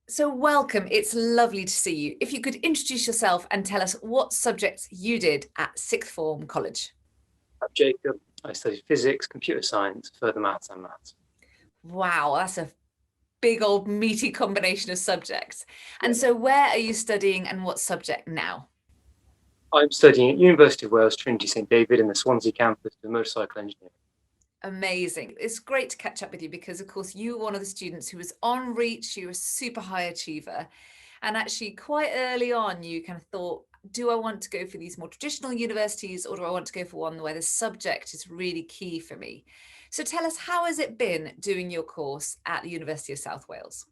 So welcome, it's lovely to see you. If you could introduce yourself and tell us what subjects you did at sixth form college. I'm Jacob. I studied physics, computer science, further maths and maths. Wow, that's a big old meaty combination of subjects. Yeah. And so where are you studying and what subject now? I'm studying at University of Wales, Trinity St David in the Swansea campus for motorcycle engineering. Amazing. It's great to catch up with you because, of course, you were one of the students who was on reach, you were a super high achiever. And actually, quite early on, you kind of thought, do I want to go for these more traditional universities or do I want to go for one where the subject is really key for me? So tell us, how has it been doing your course at the University of South Wales?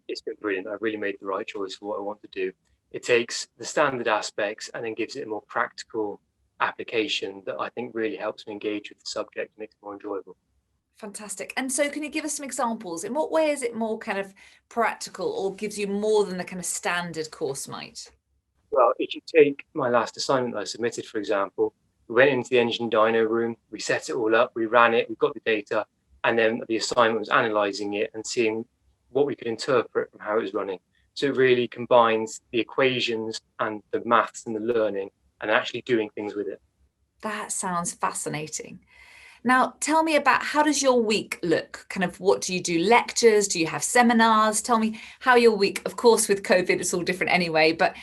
It's been brilliant. I've really made the right choice for what I want to do. It takes the standard aspects and then gives it a more practical application that I think really helps me engage with the subject and makes it more enjoyable. Fantastic. And so can you give us some examples? In what way is it more kind of practical or gives you more than the kind of standard course might? Well, if you take my last assignment that I submitted, for example, we went into the engine dyno room, we set it all up, we ran it, we got the data, and then the assignment was analyzing it and seeing what we could interpret from how it was running. So it really combines the equations and the maths and the learning and actually doing things with it. That sounds fascinating. Now, tell me about how does your week look? Kind of what do you do? Lectures? Do you have seminars? Tell me how your week, of course, with COVID, it's all different anyway, but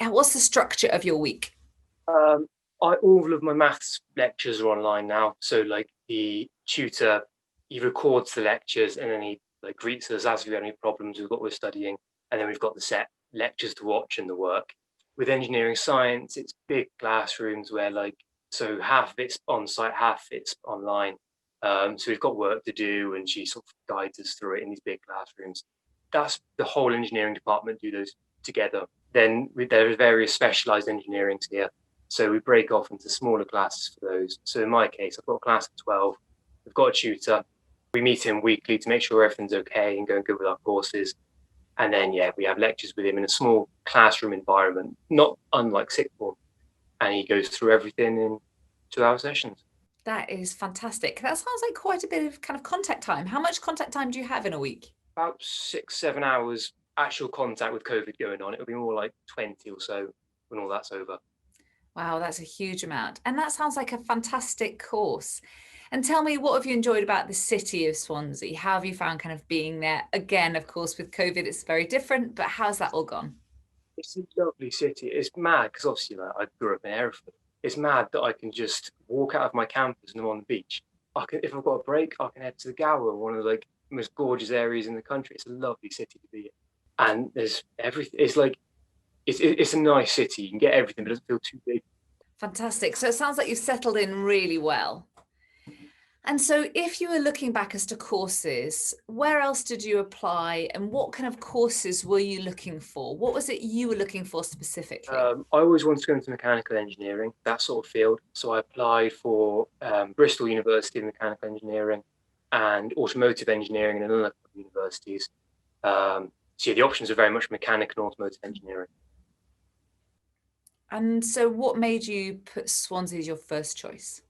what's the structure of your week? Um, all of my maths lectures are online now. So like the tutor, he records the lectures and then he like greets us as we have any problems with what we're studying. And then we've got the set lectures to watch and the work. With engineering science, it's big classrooms where so half of it's on site, half it's online. So we've got work to do and she sort of guides us through it in these big classrooms. That's the whole engineering department do those together. Then there are various specialized engineerings here. So we break off into smaller classes for those. So in my case, I've got a class of 12. We've got a tutor. We meet him weekly to make sure everything's okay and going good with our courses. And then, yeah, we have lectures with him in a small classroom environment, not unlike sixth form. And he goes through everything in 2 hour sessions. That is fantastic. That sounds like quite a bit of kind of contact time. How much contact time do you have in a week? About 6, 7 hours actual contact with COVID going on. It'll be more like 20 or so when all that's over. Wow, that's a huge amount. And that sounds like a fantastic course. And tell me, what have you enjoyed about the city of Swansea? How have you found kind of being there? Again, of course, with COVID, it's very different, but how's that all gone? It's a lovely city. It's mad because obviously I grew up in Hereford. It's mad that I can just walk out of my campus and I'm on the beach. I can, if I've got a break, I can head to the Gower, one of the most gorgeous areas in the country. It's a lovely city to be in, and there's everything. It's like it's a nice city. You can get everything, but it doesn't feel too big. Fantastic. So it sounds like you've settled in really well. And so if you were looking back as to courses, where else did you apply and what kind of courses were you looking for? What was it you were looking for specifically? I always wanted to go into mechanical engineering, that sort of field. So I applied for Bristol University in mechanical engineering and automotive engineering in another couple of universities. So yeah, the options are very much mechanical and automotive engineering. And so what made you put Swansea as your first choice?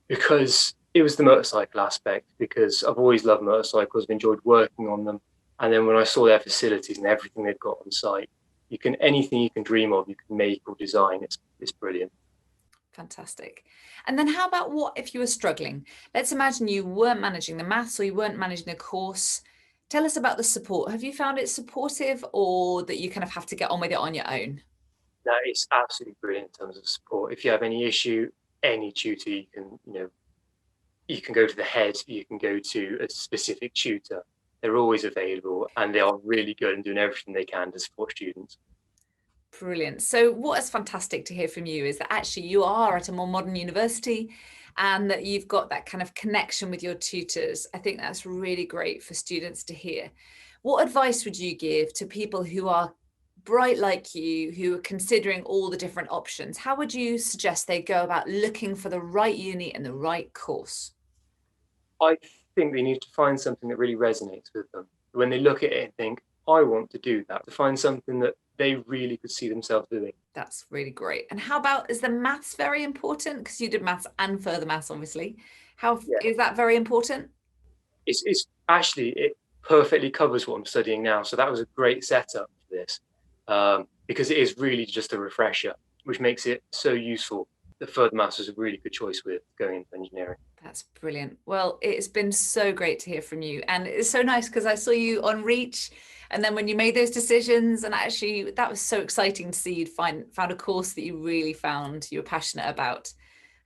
Because it was the motorcycle aspect, because I've always loved motorcycles, I've enjoyed working on them. And then when I saw their facilities and everything they've got on site, anything you can dream of, you can make or design. It's brilliant. Fantastic. And then how about what if you were struggling? Let's imagine you weren't managing the maths or you weren't managing a course. Tell us about the support. Have you found it supportive or that you kind of have to get on with it on your own? No, it's absolutely brilliant in terms of support. If you have any issue, any tutor you can go to the head, you can go to a specific tutor. They're always available and they are really good and doing everything they can to support students. Brilliant. So what is fantastic to hear from you is that actually you are at a more modern university and that you've got that kind of connection with your tutors. I think that's really great for students to hear. What advice would you give to people who are bright like you, who are considering all the different options? How would you suggest they go about looking for the right uni and the right course? I think they need to find something that really resonates with them. When they look at it and think, I want to do that, to find something that they really could see themselves doing. That's really great. And how about, is the maths very important? Because you did maths and further maths, obviously. How Yeah, is that very important? it's actually it perfectly covers what I'm studying now. So that was a great setup for this, because it is really just a refresher, which makes it so useful. The further maths was a really good choice with going into engineering. That's brilliant. Well, it's been so great to hear from you. And it's so nice because I saw you on Reach. And then when you made those decisions, and actually that was so exciting to see you'd found a course that you really found you were passionate about.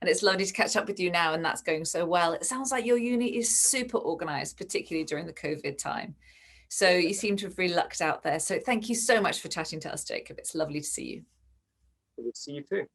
And it's lovely to catch up with you now, and that's going so well. It sounds like your uni is super organized, particularly during the COVID time. So you seem to have really lucked out there. So thank you so much for chatting to us, Jacob. It's lovely to see you. Good to see you too.